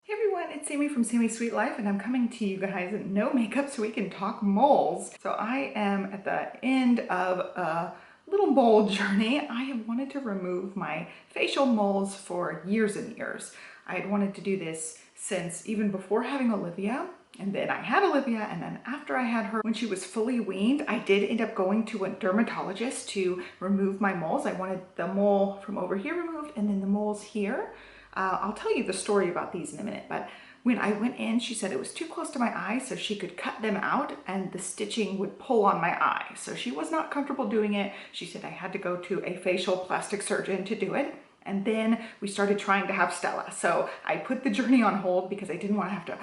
Hey everyone, it's Sami from Sami's Sweet Life, and I'm coming to you guys in no makeup so we can talk moles. So I am at the end of a little mole journey. I have wanted to remove my facial moles for years and years. I had wanted to do this since even before having Olivia, and then I had Olivia, and then after I had her, when she was fully weaned, I did end up going to a dermatologist to remove my moles. I wanted the mole from over here removed and then the moles here. I'll tell you the story about these in a minute, but when I went in, she said it was too close to my eye, so she could cut them out and the stitching would pull on my eye. So she was not comfortable doing it. She said I had to go to a facial plastic surgeon to do it. And then we started trying to have Stella. So I put the journey on hold because I didn't want to have to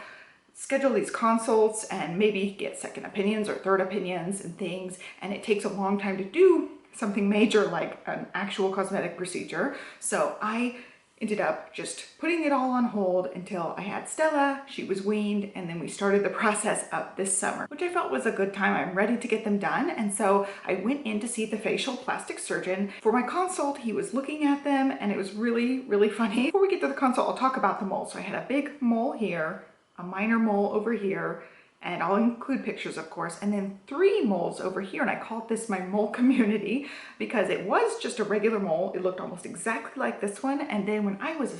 schedule these consults and maybe get second opinions or third opinions and things. And it takes a long time to do something major like an actual cosmetic procedure. So I ended up just putting it all on hold until I had Stella, she was weaned, and then we started the process up this summer, which I felt was a good time. I'm ready to get them done. And so I went in to see the facial plastic surgeon. For my consult, he was looking at them and it was really, really funny. Before we get to the consult, I'll talk about the mole. So I had a big mole here, a minor mole over here, and I'll include pictures of course, and then 3 moles over here, and I called this my mole community because it was just a regular mole. It looked almost exactly like this one, and then when I was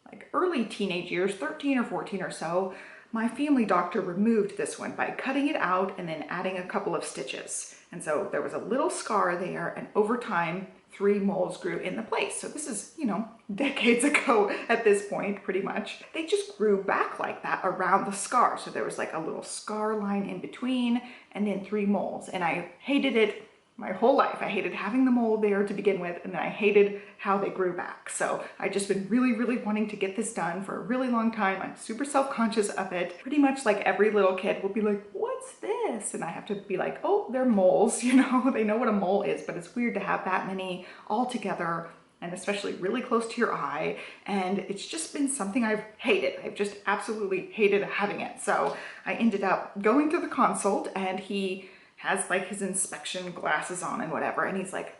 like early teenage years, 13 or 14 or so, my family doctor removed this one by cutting it out and then adding a couple of stitches. And so there was a little scar there, and over time 3 moles grew in the place. So this is, you know, decades ago at this point, pretty much. They just grew back like that around the scar. So there was like a little scar line in between and then 3 moles. And I hated it my whole life. I hated having the mole there to begin with, and then I hated how they grew back. So I just been really, really wanting to get this done for a really long time. I'm super self-conscious of it. Pretty much like every little kid will be like, what's this? And I have to be like, oh, they're moles, you know, they know what a mole is, but it's weird to have that many all together, and especially really close to your eye. And it's just been something I've hated. I've just absolutely hated having it. So I ended up going to the consult, and he has like his inspection glasses on and whatever, and he's like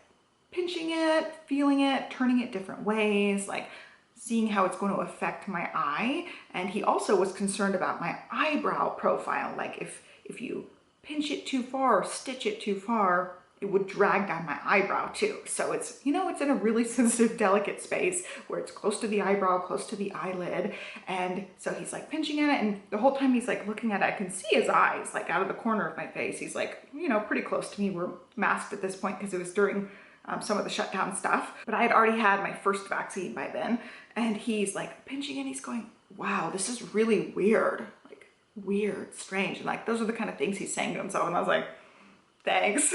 pinching it, feeling it, turning it different ways, like seeing how it's going to affect my eye. And he also was concerned about my eyebrow profile, like if you pinch it too far or stitch it too far, it would drag down my eyebrow too. So it's, you know, it's in a really sensitive, delicate space where it's close to the eyebrow, close to the eyelid. And so he's like pinching at it, and the whole time he's like looking at it, I can see his eyes like out of the corner of my face. He's like, you know, pretty close to me. We're masked at this point because it was during some of the shutdown stuff, but I had already had my first vaccine by then. And he's like pinching and he's going, wow, this is really weird, like weird, strange. And like, those are the kind of things he's saying to himself. And I was like, thanks.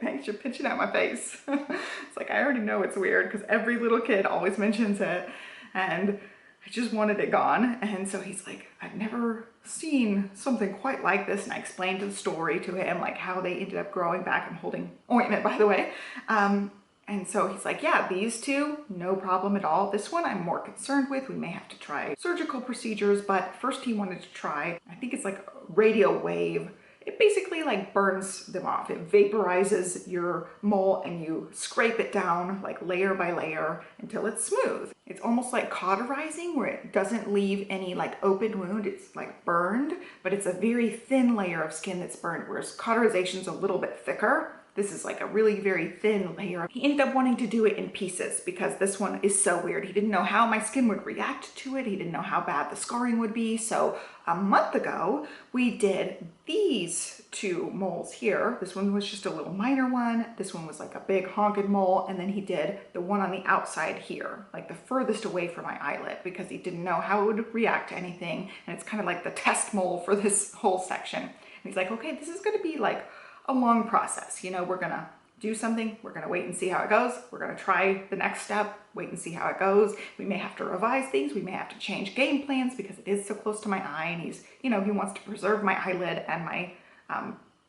Thanks, you're pinching at my face. It's like, I already know it's weird because every little kid always mentions it, and I just wanted it gone. And so he's like, I've never seen something quite like this. And I explained the story to him, like how they ended up growing back. I'm holding ointment, by the way. And so he's like, yeah, these 2, no problem at all. This one I'm more concerned with. We may have to try surgical procedures, but first he wanted to try, I think it's like radio wave. It basically like burns them off. It vaporizes your mole and you scrape it down like layer by layer until it's smooth. It's almost like cauterizing, where it doesn't leave any like open wound. It's like burned, but it's a very thin layer of skin that's burned, whereas cauterization's a little bit thicker. This is like a really very thin layer. He ended up wanting to do it in pieces because this one is so weird. He didn't know how my skin would react to it. He didn't know how bad the scarring would be. So a month ago, we did these 2 moles here. This one was just a little minor one. This one was like a big honking mole. And then he did the one on the outside here, like the furthest away from my eyelid, because he didn't know how it would react to anything. And it's kind of like the test mole for this whole section. And he's like, okay, this is gonna be like a long process. You know, we're gonna do something, we're gonna wait and see how it goes. We're gonna try the next step, wait and see how it goes. We may have to revise things. We may have to change game plans because it is so close to my eye, and he's, you know, he wants to preserve my eyelid and my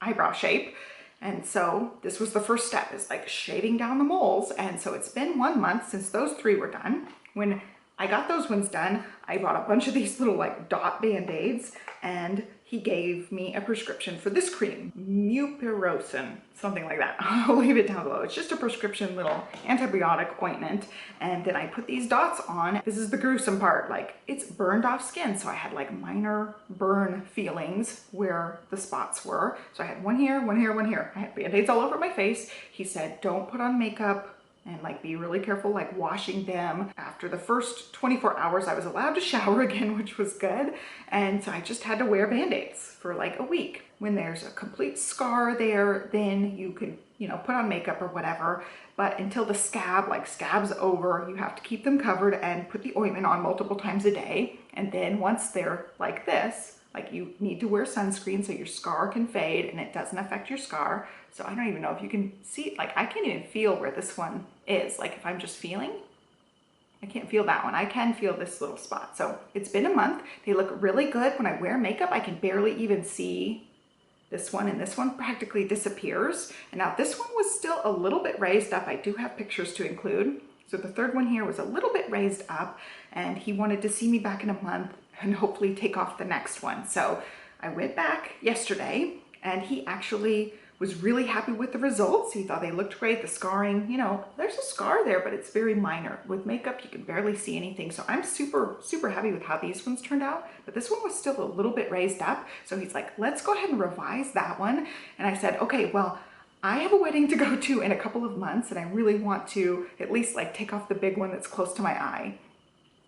eyebrow shape. And so this was the first step, is like shaving down the moles. And so it's been 1 month since those 3 were done. When I got those ones done, I bought a bunch of these little like dot band-aids, and he gave me a prescription for this cream, Mupirocin, something like that. I'll leave it down below. It's just a prescription little antibiotic ointment. And then I put these dots on. This is the gruesome part, like it's burned off skin. So I had like minor burn feelings where the spots were. So I had one here, one here, one here. I had Band-Aids all over my face. He said, don't put on makeup and like be really careful like washing them. After the first 24 hours I was allowed to shower again, which was good, and so I just had to wear Band-Aids for like a week. When there's a complete scar there, then you can, you know, put on makeup or whatever, but until the scab's over, you have to keep them covered and put the ointment on multiple times a day. And then once they're like this, like you need to wear sunscreen so your scar can fade and it doesn't affect your scar. So I don't even know if you can see, like I can't even feel where this one is. Like if I'm just feeling, I can't feel that one. I can feel this little spot. So it's been a month. They look really good. When I wear makeup, I can barely even see this one, and this one practically disappears. And now this one was still a little bit raised up. I do have pictures to include. So the third one here was a little bit raised up, and he wanted to see me back in a month and hopefully take off the next one. So I went back yesterday, and he actually was really happy with the results. He thought they looked great. The scarring, you know, there's a scar there, but it's very minor. With makeup, you can barely see anything. So I'm super, super happy with how these ones turned out. But this one was still a little bit raised up. So he's like, let's go ahead and revise that one. And I said, okay, well, I have a wedding to go to in a couple of months, and I really want to at least like take off the big one that's close to my eye.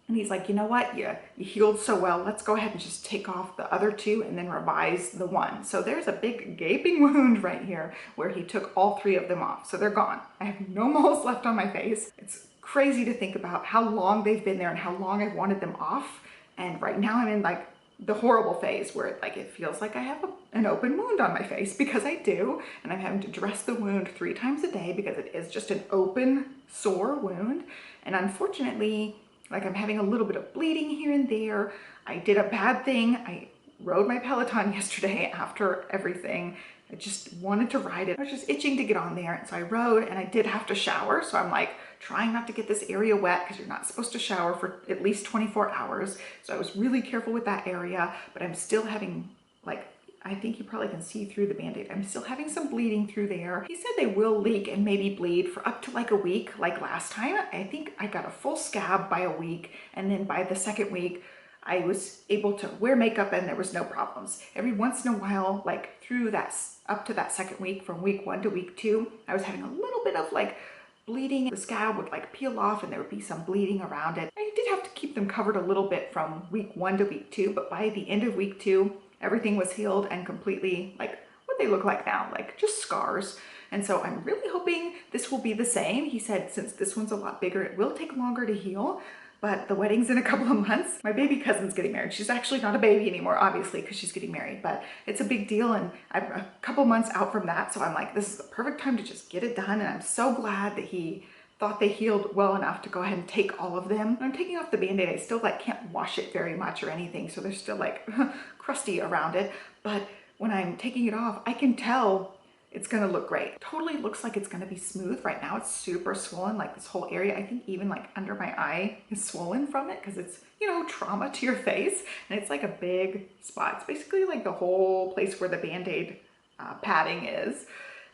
And he's like, you know what? You healed so well. Let's go ahead and just take off the other two and then revise the one. So there's a big gaping wound right here where he took all three of them off. So they're gone. I have no moles left on my face. It's crazy to think about how long they've been there and how long I've wanted them off. And right now I'm in like the horrible phase where like it feels like I have an open wound on my face, because I do. And I'm having to dress the wound 3 times a day because it is just an open sore wound. And unfortunately, like I'm having a little bit of bleeding here and there. I did a bad thing. I rode my Peloton yesterday after everything. I just wanted to ride it. I was just itching to get on there. And so I rode, and I did have to shower. So I'm like trying not to get this area wet because you're not supposed to shower for at least 24 hours. So I was really careful with that area, but I'm still having like, I think you probably can see through the Band-Aid. I'm still having some bleeding through there. He said they will leak and maybe bleed for up to like a week. Like last time, I think I got a full scab by a week. And then by the second week, I was able to wear makeup and there was no problems. Every once in a while, like through that, up to that second week, from week 1 to week 2, I was having a little bit of like bleeding. The scab would like peel off and there would be some bleeding around it. I did have to keep them covered a little bit from week 1 to week 2, but by the end of week 2, everything was healed and completely like what they look like now, like just scars. And so I'm really hoping this will be the same. He said since this one's a lot bigger, it will take longer to heal, but the wedding's in a couple of months. My baby cousin's getting married. She's actually not a baby anymore, obviously, because she's getting married, but it's a big deal. And I'm a couple months out from that. So I'm like, this is the perfect time to just get it done. And I'm so glad that he thought they healed well enough to go ahead and take all of them. When I'm taking off the Band-Aid, I still like can't wash it very much or anything. So they're still like crusty around it. But when I'm taking it off, I can tell it's gonna look great. Totally looks like it's gonna be smooth. Right now it's super swollen, like this whole area. I think even like under my eye is swollen from it because it's, you know, trauma to your face. And it's like a big spot. It's basically like the whole place where the Band-Aid padding is.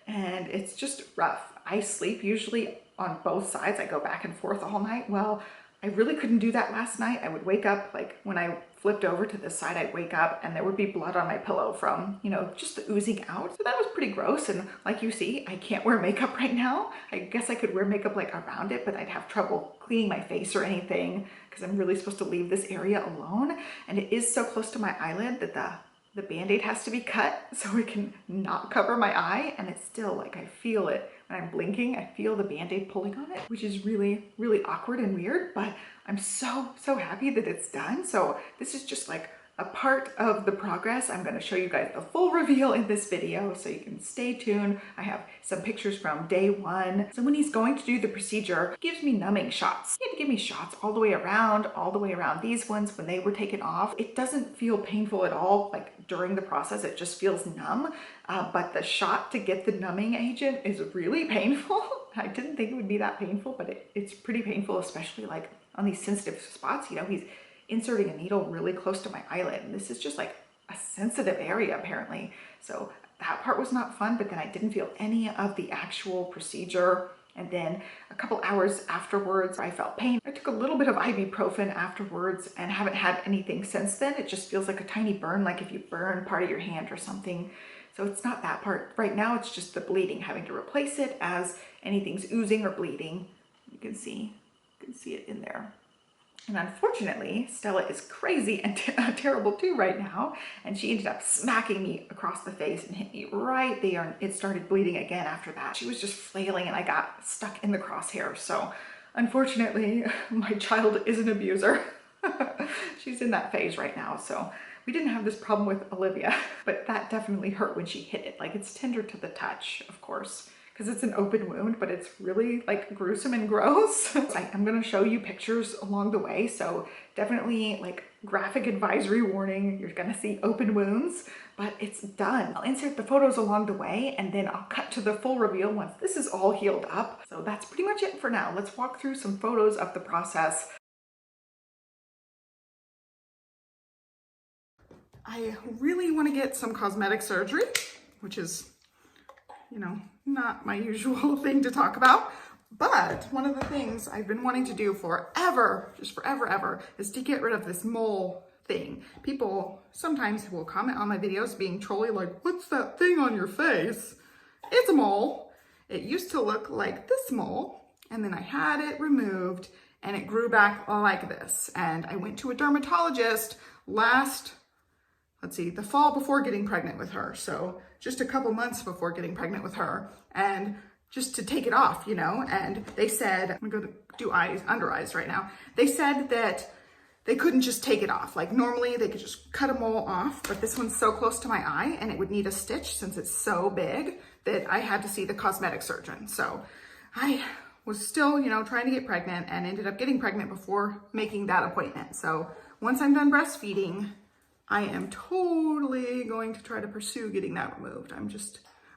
And it's just rough. I sleep usually on both sides. I go back and forth all night. Well, I really couldn't do that last night. I would wake up, like when I flipped over to this side, I'd wake up and there would be blood on my pillow from, you know, just the oozing out. So that was pretty gross. And like you see, I can't wear makeup right now. I guess I could wear makeup like around it, but I'd have trouble cleaning my face or anything because I'm really supposed to leave this area alone. And it is so close to my eyelid that the Band-Aid has to be cut so it can not cover my eye. And it's still like, I feel it. When I'm blinking, I feel the Band-Aid pulling on it, which is really, really awkward and weird, but I'm so, so happy that it's done. So this is just like a part of the progress. I'm gonna show you guys the full reveal in this video, so you can stay tuned. I have some pictures from day 1. So when he's going to do the procedure, he gives me numbing shots. He had to give me shots all the way around these ones when they were taken off. It doesn't feel painful at all, like during the process, it just feels numb. But the shot to get the numbing agent is really painful. I didn't think it would be that painful, but it's pretty painful, especially like on these sensitive spots. You know, he's inserting a needle really close to my eyelid, and this is just like a sensitive area apparently. So that part was not fun, but then I didn't feel any of the actual procedure. And then a couple hours afterwards, I felt pain. I took a little bit of ibuprofen afterwards and haven't had anything since then. It just feels like a tiny burn, like if you burn part of your hand or something. So it's not that part. Right now, it's just the bleeding, having to replace it as anything's oozing or bleeding. You can see it in there. And unfortunately, Stella is crazy and terrible too right now. And she ended up smacking me across the face and hit me right there. And it started bleeding again after that. She was just flailing and I got stuck in the crosshair. So unfortunately, my child is an abuser. She's in that phase right now. So we didn't have this problem with Olivia, but that definitely hurt when she hit it. Like, it's tender to the touch, of course, because it's an open wound, but it's really like gruesome and gross. I'm gonna show you pictures along the way. So definitely like graphic advisory warning, you're gonna see open wounds, but it's done. I'll insert the photos along the way and then I'll cut to the full reveal once this is all healed up. So that's pretty much it for now. Let's walk through some photos of the process. I really want to get some cosmetic surgery, which is, you know, not my usual thing to talk about. But one of the things I've been wanting to do forever, just forever, ever, is to get rid of this mole thing. People sometimes will comment on my videos being trolly, like, what's that thing on your face? It's a mole. It used to look like this mole, and then I had it removed, and it grew back like this. And I went to a dermatologist the fall before getting pregnant with her. So just a couple months before getting pregnant with her, and just to take it off, you know. And they said, I'm gonna do under eyes right now. They said that they couldn't just take it off. Like normally they could just cut a mole off, but this one's so close to my eye and it would need a stitch since it's so big that I had to see the cosmetic surgeon. So I was still, you know, trying to get pregnant and ended up getting pregnant before making that appointment. So once I'm done breastfeeding, I am totally going to try to pursue getting that removed.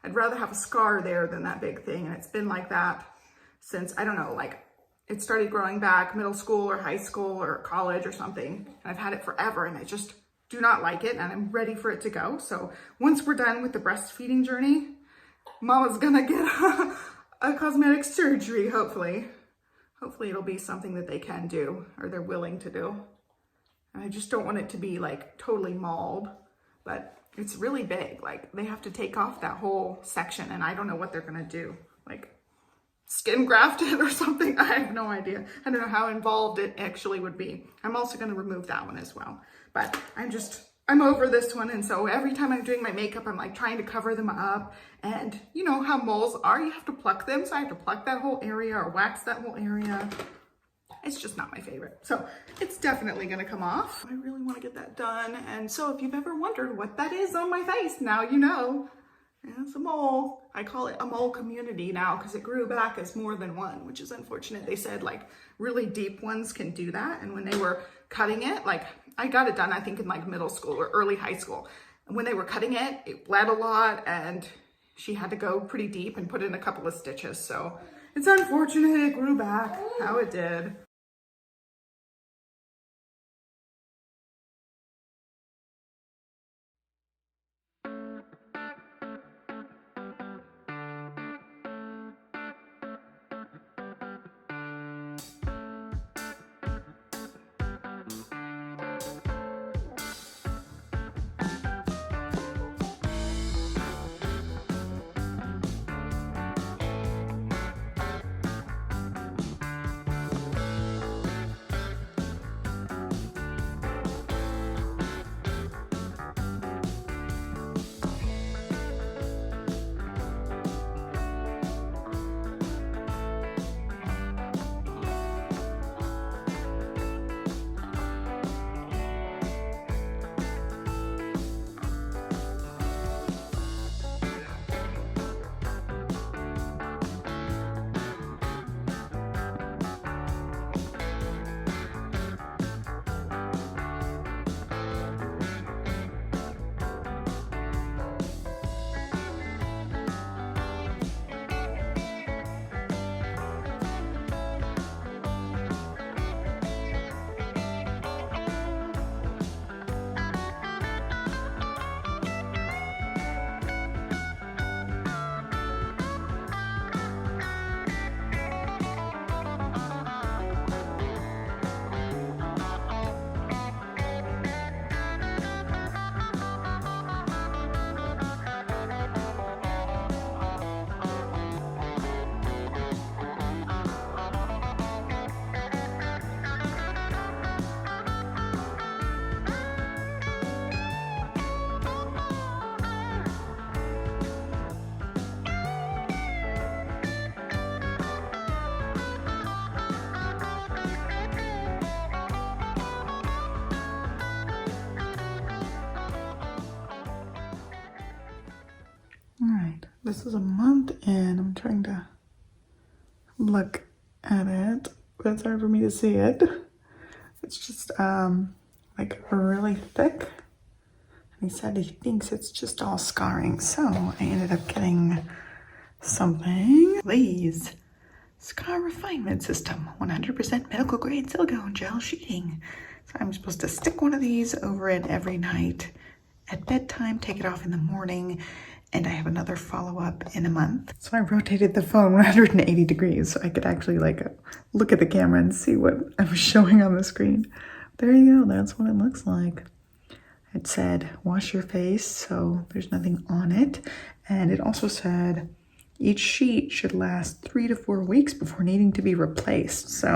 I'd rather have a scar there than that big thing. And it's been like that since, I don't know, like it started growing back middle school or high school or college or something. And I've had it forever and I just do not like it and I'm ready for it to go. So once we're done with the breastfeeding journey, Mama's gonna get a cosmetic surgery, hopefully. Hopefully it'll be something that they can do or they're willing to do. And I just don't want it to be like totally mauled, but it's really big. Like they have to take off that whole section and I don't know what they're gonna do. Like skin graft it or something. I have no idea. I don't know how involved it actually would be. I'm also gonna remove that one as well. But I'm over this one. And so every time I'm doing my makeup, I'm like trying to cover them up. And you know how moles are, you have to pluck them. So I have to pluck that whole area or wax that whole area. It's just not my favorite. So it's definitely gonna come off. I really wanna get that done. And so if you've ever wondered what that is on my face, now you know. It's a mole. I call it a mole community now because it grew back as more than one, which is unfortunate. They said like really deep ones can do that. And when they were cutting it, like I got it done, I think in like middle school or early high school. And when they were cutting it, it bled a lot and she had to go pretty deep and put in a couple of stitches. So it's unfortunate it grew back how it did. This is a month in. I'm trying to look at it, but it's hard for me to see it. It's just like really thick. And he said he thinks it's just all scarring. So I ended up getting something. Please. Scar Refinement System, 100% medical grade silicone gel sheeting. So I'm supposed to stick one of these over it every night at bedtime, take it off in the morning, and I have another follow-up in a month. So I rotated the phone 180 degrees so I could actually like look at the camera and see what I was showing on the screen. There you go, that's what it looks like. It said wash your face, so there's nothing on it. And it also said each sheet should last 3 to 4 weeks before needing to be replaced. So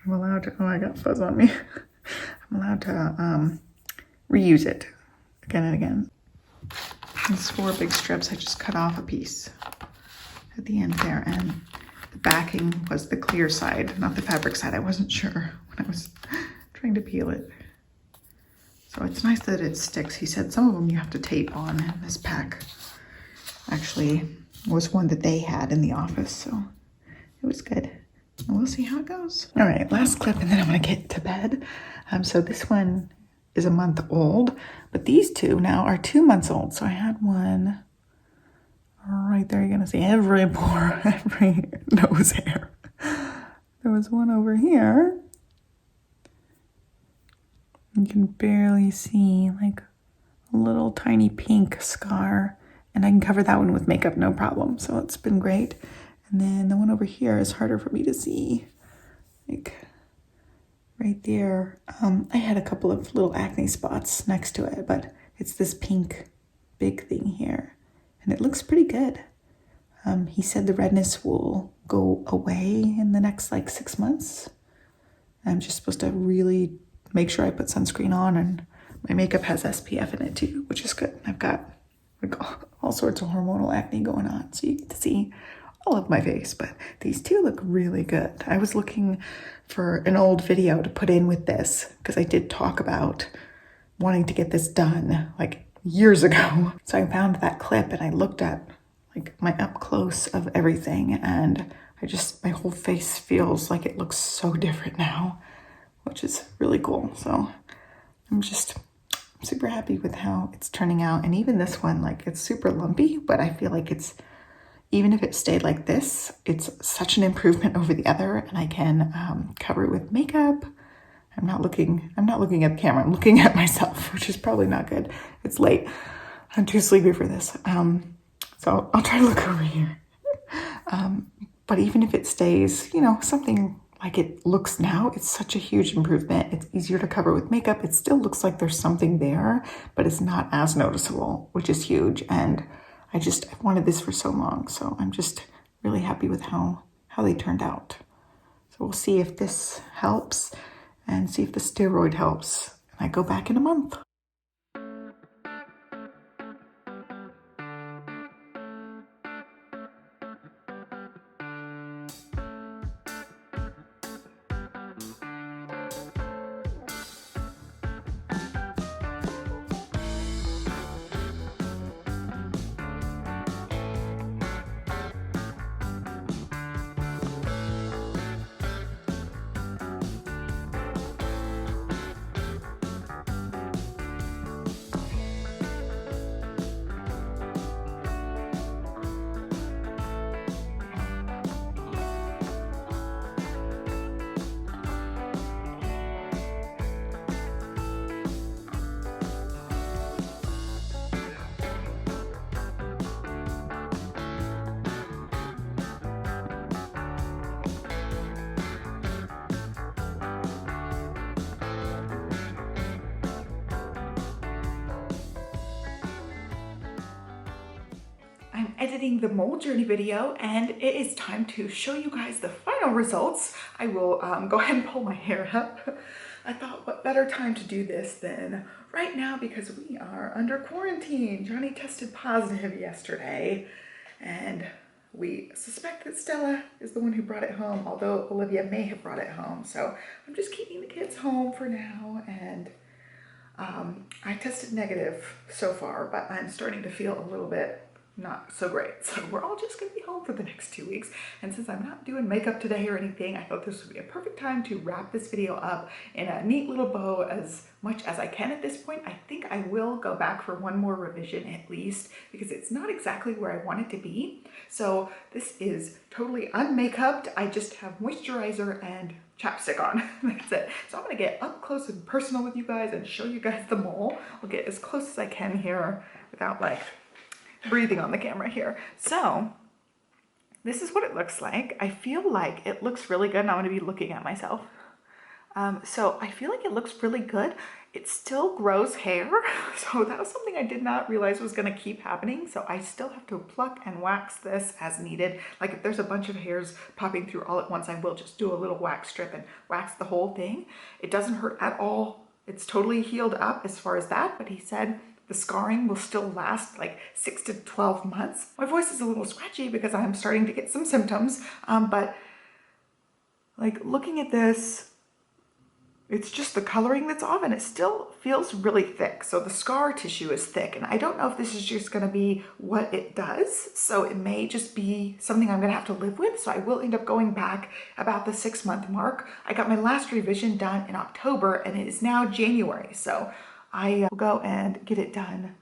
I'm allowed to, oh, I got fuzz on me. I'm allowed to reuse it again and again. These 4 big strips, I just cut off a piece at the end there, and the backing was the clear side, not the fabric side. I wasn't sure when I was trying to peel it. So it's nice that it sticks. He said some of them you have to tape on, and this pack actually was one that they had in the office, so it was good. And we'll see how it goes. All right, last clip, and then I'm gonna get to bed. So this one is a month old, but these two now are 2 months old. So I had one right there. You're gonna see every pore, every nose hair. There was one over here. You can barely see like a little tiny pink scar. And I can cover that one with makeup, no problem. So it's been great. And then the one over here is harder for me to see. Like right there. I had a couple of little acne spots next to it, but it's this pink big thing here. And it looks pretty good. He said the redness will go away in the next like 6 months. I'm just supposed to really make sure I put sunscreen on, and my makeup has SPF in it too, which is good. I've got like all sorts of hormonal acne going on, so you get to see all of my face, but these two look really good. I was looking for an old video to put in with this because I did talk about wanting to get this done like years ago. So I found that clip and I looked at like my up close of everything, and my whole face feels like it looks so different now, which is really cool. So I'm super happy with how it's turning out. And even this one, like it's super lumpy, but I feel like even if it stayed like this, it's such an improvement over the other, and I can cover it with makeup. I'm not looking at the camera, I'm looking at myself, which is probably not good. It's late, I'm too sleepy for this. So I'll try to look over here. But even if it stays, something like it looks now, it's such a huge improvement. It's easier to cover with makeup. It still looks like there's something there, but it's not as noticeable, which is huge. And I've wanted this for so long. So I'm just really happy with how they turned out. So we'll see if this helps and see if the steroid helps. And I go back in a month. I'm editing the mole journey video, and it is time to show you guys the final results. I will go ahead and pull my hair up. I thought what better time to do this than right now, because we are under quarantine. Johnny tested positive yesterday, and we suspect that Stella is the one who brought it home, although Olivia may have brought it home. So I'm just keeping the kids home for now, and I tested negative so far, but I'm starting to feel a little bit not so great. So we're all just gonna be home for the next 2 weeks. And since I'm not doing makeup today or anything, I thought this would be a perfect time to wrap this video up in a neat little bow as much as I can at this point. I think I will go back for one more revision at least because it's not exactly where I want it to be. So this is totally unmakeupped. I just have moisturizer and chapstick on. That's it. So I'm gonna get up close and personal with you guys and show you guys the mole. I'll get as close as I can here without like breathing on the camera here. So this is what it looks like. I feel like it looks really good and I'm going to be looking at myself. So I feel like it looks really good. It still grows hair. So that was something I did not realize was going to keep happening. So I still have to pluck and wax this as needed. Like if there's a bunch of hairs popping through all at once, I will just do a little wax strip and wax the whole thing. It doesn't hurt at all. It's totally healed up as far as that, but he said the scarring will still last like 6 to 12 months. My voice is a little scratchy because I'm starting to get some symptoms, but like looking at this, it's just the coloring that's off and it still feels really thick. So the scar tissue is thick and I don't know if this is just gonna be what it does. So it may just be something I'm gonna have to live with. So I will end up going back about the 6-month mark. I got my last revision done in October and it is now January. So I will go and get it done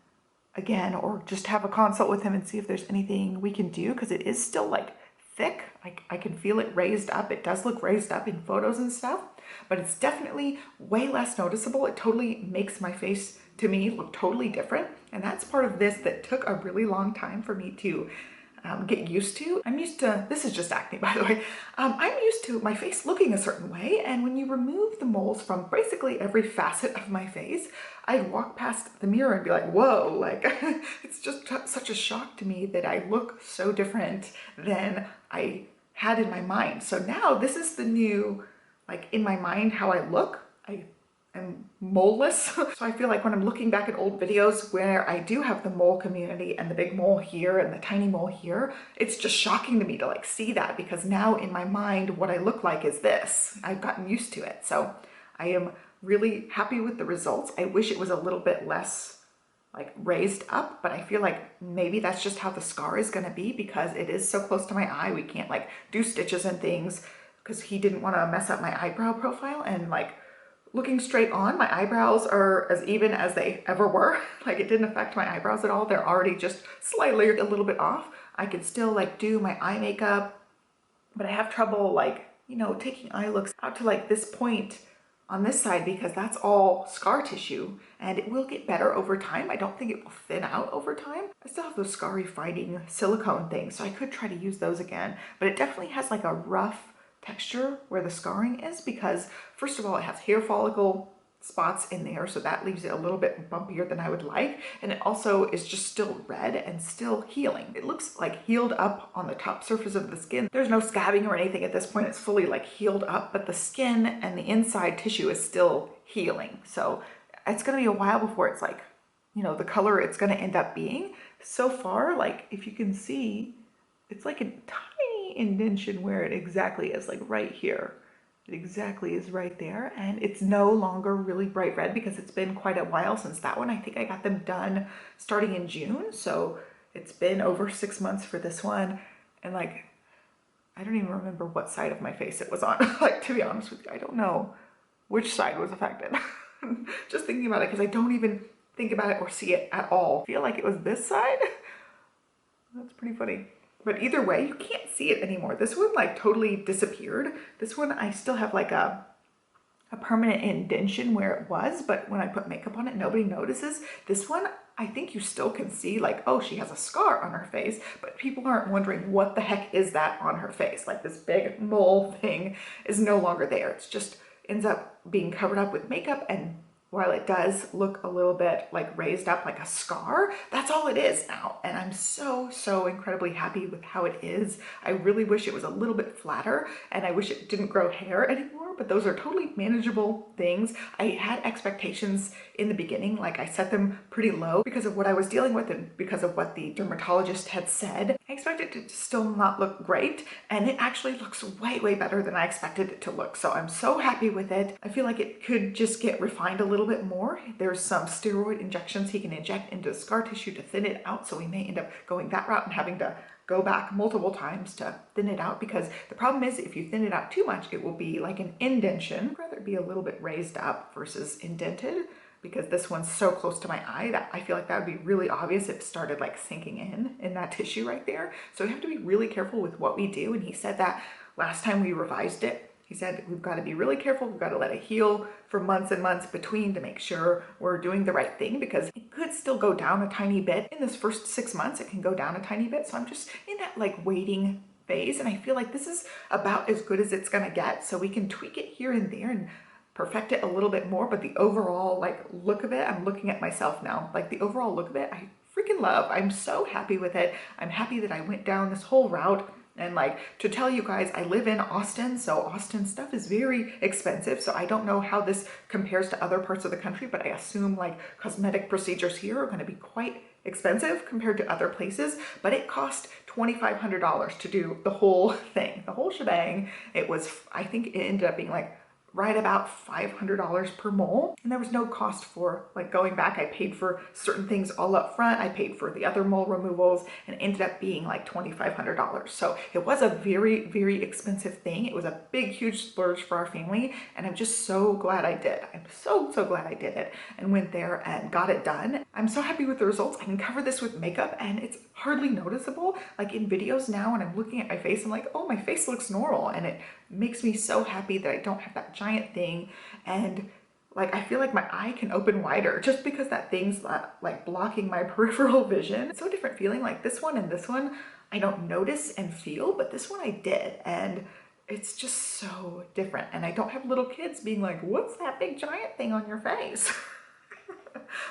again or just have a consult with him and see if there's anything we can do because it is still like thick. I can feel it raised up. It does look raised up in photos and stuff, but it's definitely way less noticeable. It totally makes my face to me look totally different. And that's part of this that took a really long time for me to get used to. I'm used to, this is just acne by the way, I'm used to my face looking a certain way, and when you remove the moles from basically every facet of my face, I'd walk past the mirror and be like, whoa, like it's just such a shock to me that I look so different than I had in my mind. So now this is the new, like in my mind, how I look. I am moleless. So I feel like when I'm looking back at old videos where I do have the mole community and the big mole here and the tiny mole here, it's just shocking to me to like see that because now in my mind, what I look like is this. I've gotten used to it. So I am really happy with the results. I wish it was a little bit less like raised up, but I feel like maybe that's just how the scar is gonna be because it is so close to my eye. We can't like do stitches and things because he didn't want to mess up my eyebrow profile, and like looking straight on, my eyebrows are as even as they ever were. Like it didn't affect my eyebrows at all. They're already just slightly a little bit off. I could still like do my eye makeup, but I have trouble like, you know, taking eye looks out to like this point on this side because that's all scar tissue and it will get better over time. I don't think it will thin out over time. I still have those scar fighting silicone things, so I could try to use those again, but it definitely has like a rough texture where the scarring is because first of all, it has hair follicle spots in there, so that leaves it a little bit bumpier than I would like, and it also is just still red and still healing. It looks like healed up on the top surface of the skin. There's no scabbing or anything at this point. It's fully like healed up, but the skin and the inside tissue is still healing. So it's going to be a while before it's like, you know, the color it's going to end up being. So far, like if you can see, it's like a tiny indentation where it exactly is, like right here. It exactly is right there, and it's no longer really bright red because it's been quite a while since that one. I think I got them done starting in June, so it's been over 6 months for this one, and like I don't even remember what side of my face it was on. Like, to be honest with you, I don't know which side was affected. Just thinking about it because I don't even think about it or see it at all. I feel like it was this side. That's pretty funny. But either way, you can't see it anymore. This one like totally disappeared. This one, I still have like a permanent indentation where it was, but when I put makeup on it, nobody notices. This one, I think you still can see like, oh, she has a scar on her face, but people aren't wondering what the heck is that on her face. Like this big mole thing is no longer there. It's just ends up being covered up with makeup, and while it does look a little bit like raised up like a scar, that's all it is now. And I'm so, so incredibly happy with how it is. I really wish it was a little bit flatter and I wish it didn't grow hair anymore, but those are totally manageable things. I had expectations in the beginning, like I set them pretty low because of what I was dealing with and because of what the dermatologist had said. I expected it to still not look great, and it actually looks way, way better than I expected it to look. So I'm so happy with it. I feel like it could just get refined a little bit more. There's some steroid injections he can inject into the scar tissue to thin it out, so we may end up going that route and having to go back multiple times to thin it out, because the problem is if you thin it out too much, it will be like an indentation. I'd rather be a little bit raised up versus indented, because this one's so close to my eye that I feel like that would be really obvious if it started like sinking in that tissue right there. So we have to be really careful with what we do. And he said that last time we revised it. He said, we've got to be really careful. We've got to let it heal for months and months between to make sure we're doing the right thing, because it could still go down a tiny bit. In this first 6 months, it can go down a tiny bit. So I'm just in that like waiting phase. And I feel like this is about as good as it's going to get. So we can tweak it here and there and perfect it a little bit more. But the overall like look of it, I'm looking at myself now, like the overall look of it, I freaking love. I'm so happy with it. I'm happy that I went down this whole route. And like, to tell you guys, I live in Austin, so Austin stuff is very expensive. So I don't know how this compares to other parts of the country, but I assume like cosmetic procedures here are going to be quite expensive compared to other places. But it cost $2,500 to do the whole thing, the whole shebang. It was, I think it ended up being like right about $500 per mole. And there was no cost for like going back. I paid for certain things all up front. I paid for the other mole removals, and it ended up being like $2,500. So it was a very, very expensive thing. It was a big, huge splurge for our family. And I'm just so glad I did. I'm so, so glad I did it and went there and got it done. I'm so happy with the results. I can cover this with makeup and it's hardly noticeable. Like in videos now, when I'm looking at my face, I'm like, oh, my face looks normal. And it makes me so happy that I don't have that giant thing. And like, I feel like my eye can open wider just because that thing's like blocking my peripheral vision. It's so different feeling. Like this one and this one, I don't notice and feel, but this one I did. And it's just so different. And I don't have little kids being like, what's that big giant thing on your face?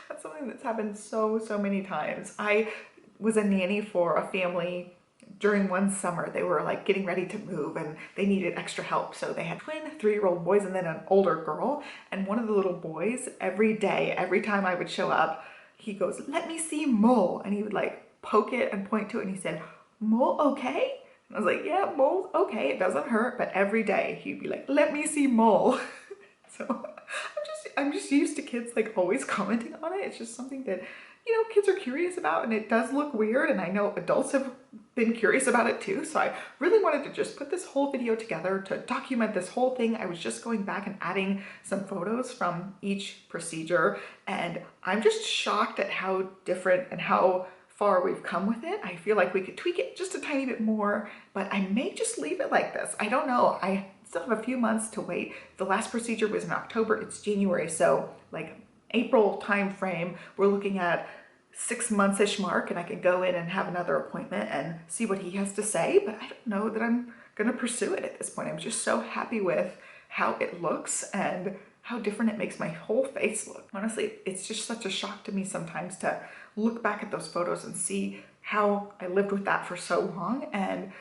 That's something that's happened so, so many times. I was a nanny for a family during one summer. They were like getting ready to move and they needed extra help. So they had twin 3-year-old boys and then an older girl. And one of the little boys, every day, every time I would show up, he goes, let me see mole. And he would like poke it and point to it. And he said, mole okay? And I was like, yeah, mole's okay. It doesn't hurt. But every day he'd be like, let me see mole. So I'm just used to kids like always commenting on it. It's just something that, you know, kids are curious about, and it does look weird. And I know adults have been curious about it too. So I really wanted to just put this whole video together to document this whole thing. I was just going back and adding some photos from each procedure, and I'm just shocked at how different and how far we've come with it. I feel like we could tweak it just a tiny bit more, but I may just leave it like this. I don't know. I still have a few months to wait. The last procedure was in October. It's January. So like April time frame, we're looking at 6 months-ish mark, and I can go in and have another appointment and see what he has to say. But I don't know that I'm going to pursue it at this point. I'm just so happy with how it looks and how different it makes my whole face look. Honestly, it's just such a shock to me sometimes to look back at those photos and see how I lived with that for so long. And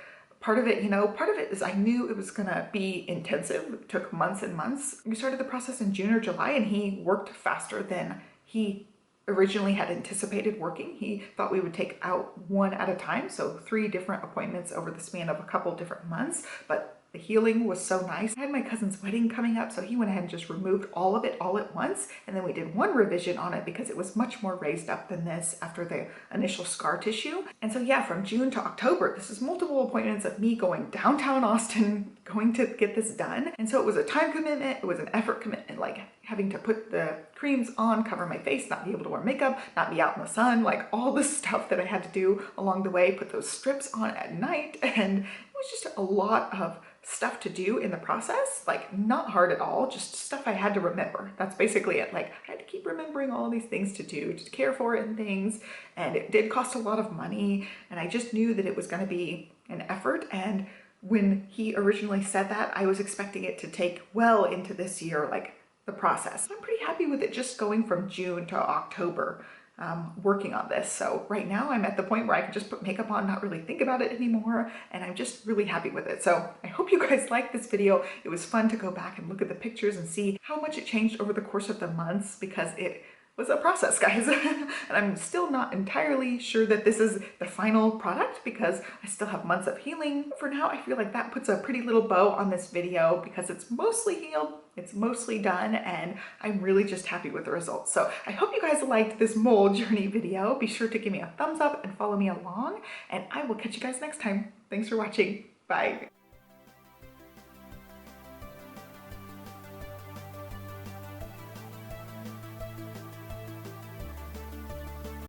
part of it, you know, part of it is I knew it was gonna be intensive. It took months and months. We started the process in June or July, and he worked faster than he originally had anticipated working. He thought we would take out one at a time, so 3 different appointments over the span of a couple different months, but the healing was so nice. I had my cousin's wedding coming up, so he went ahead and just removed all of it all at once, and then we did one revision on it because it was much more raised up than this after the initial scar tissue. And so yeah, from June to October, this is multiple appointments of me going downtown Austin, going to get this done. And so it was a time commitment, it was an effort commitment, like having to put the creams on, cover my face, not be able to wear makeup, not be out in the sun, like all the stuff that I had to do along the way, put those strips on at night. And it was just a lot of stuff to do in the process, like not hard at all, just stuff I had to remember. That's basically it. Like I had to keep remembering all these things to do, to care for it and things. And it did cost a lot of money. And I just knew that it was going to be an effort. And when he originally said that, I was expecting it to take well into this year, like the process. I'm pretty happy with it just going from June to October. Working on this. So right now I'm at the point where I can just put makeup on, not really think about it anymore, and I'm just really happy with it. So I hope you guys liked this video. It was fun to go back and look at the pictures and see how much it changed over the course of the months, because it was a process, guys. And I'm still not entirely sure that this is the final product because I still have months of healing. For now, I feel like that puts a pretty little bow on this video because it's mostly healed, it's mostly done, and I'm really just happy with the results. So I hope you guys liked this mole journey video. Be sure to give me a thumbs up and follow me along, and I will catch you guys next time. Thanks for watching. Bye.